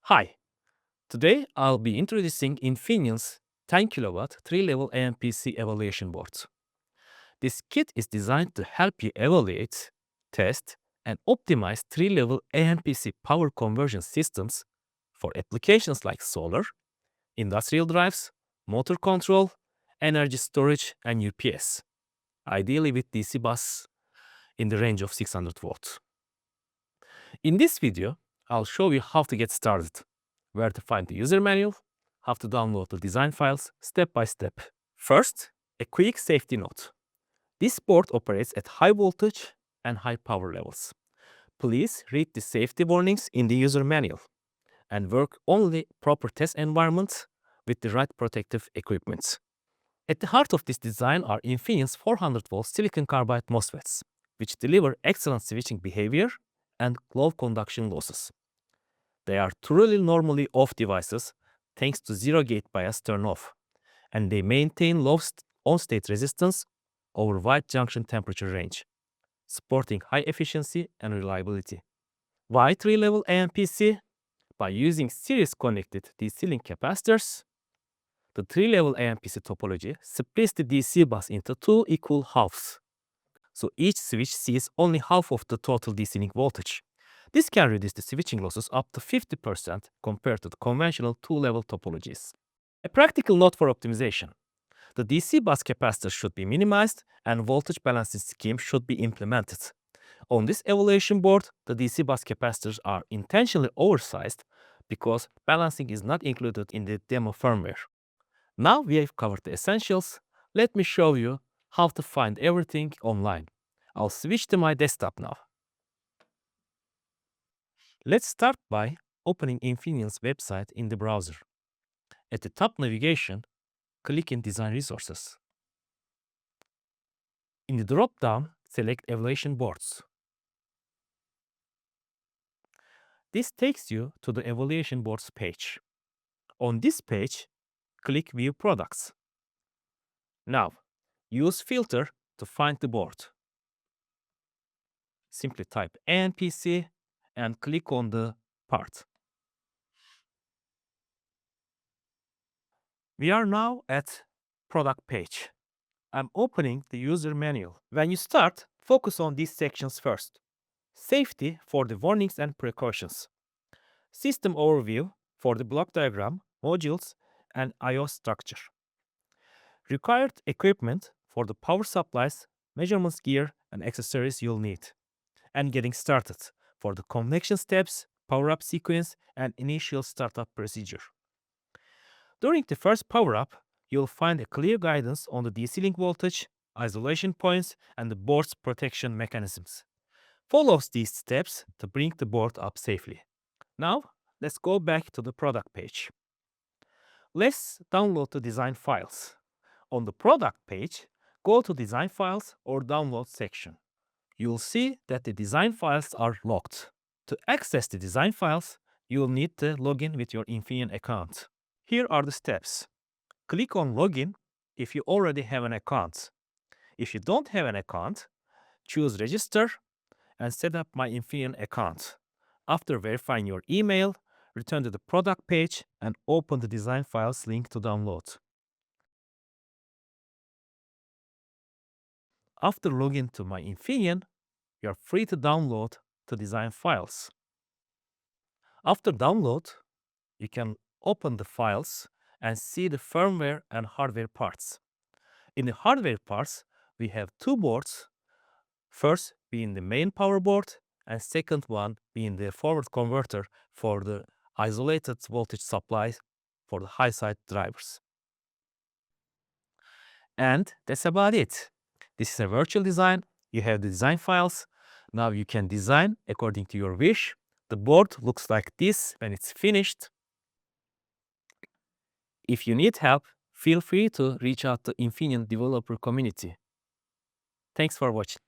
Hi, today I'll be introducing Infineon's 10 kilowatt 3-level ANPC evaluation board. This kit is designed to help you evaluate, test, and optimize 3-level ANPC power conversion systems for applications like solar, industrial drives, motor control, energy storage, and UPS, ideally with DC bus in the range of 600 volts. In this video, I'll show you how to get started, where to find the user manual, how to download the design files step by step. First, a quick safety note. This board operates at high voltage and high power levels. Please read the safety warnings in the user manual and work only proper test environments with the right protective equipment. At the heart of this design are Infineon's 400-volt silicon carbide MOSFETs, which deliver excellent switching behavior and low conduction losses. They are truly normally off devices thanks to zero gate bias turn-off, and they maintain low on-state resistance over wide junction temperature range, supporting high efficiency and reliability. Why 3-level ANPC? By using series connected DC link capacitors, the 3-level ANPC topology splits the DC bus into two equal halves, so each switch sees only half of the total DC link voltage. This can reduce the switching losses up to 50% compared to the conventional 2-level topologies. A practical note for optimization. The DC bus capacitor should be minimized and voltage balancing scheme should be implemented. On this evaluation board, the DC bus capacitors are intentionally oversized because balancing is not included in the demo firmware. Now we have covered the essentials. Let me show you how to find everything online. I'll switch to my desktop now. Let's start by opening Infineon's website in the browser. At the top navigation, click in Design Resources. In the drop-down, select Evaluation Boards. This takes you to the Evaluation Boards page. On this page, click View Products. Now, use Filter to find the board. Simply type ANPC and click on the part. We are now at Product page. I'm opening the user manual. When you start, focus on these sections first. Safety for the warnings and precautions. System overview for the block diagram, modules, and I/O structure. Required equipment for the power supplies, measurements gear, and accessories you'll need. And getting started for the connection steps, power-up sequence, and initial startup procedure. During the first power-up, you'll find a clear guidance on the DC link voltage, isolation points, and the board's protection mechanisms. Follow these steps to bring the board up safely. Now, let's go back to the product page. Let's download the design files. On the product page, go to Design Files or Download section. You'll see that the design files are locked. To access the design files, you'll need to log in with your Infineon account. Here are the steps. Click on Login if you already have an account. If you don't have an account, choose Register and set up My Infineon account. After verifying your email, return to the product page and open the design files link to download. After logging to My Infineon, you are free to download the design files. After download, you can open the files and see the firmware and hardware parts. In the hardware parts, we have two boards, first being the main power board and second one being the forward converter for the isolated voltage supply for the high side drivers. And that's about it. This is a virtual design. You have the design files. Now you can design according to your wish. The board looks like this when it's finished. If you need help, feel free to reach out to Infineon developer community. Thanks for watching.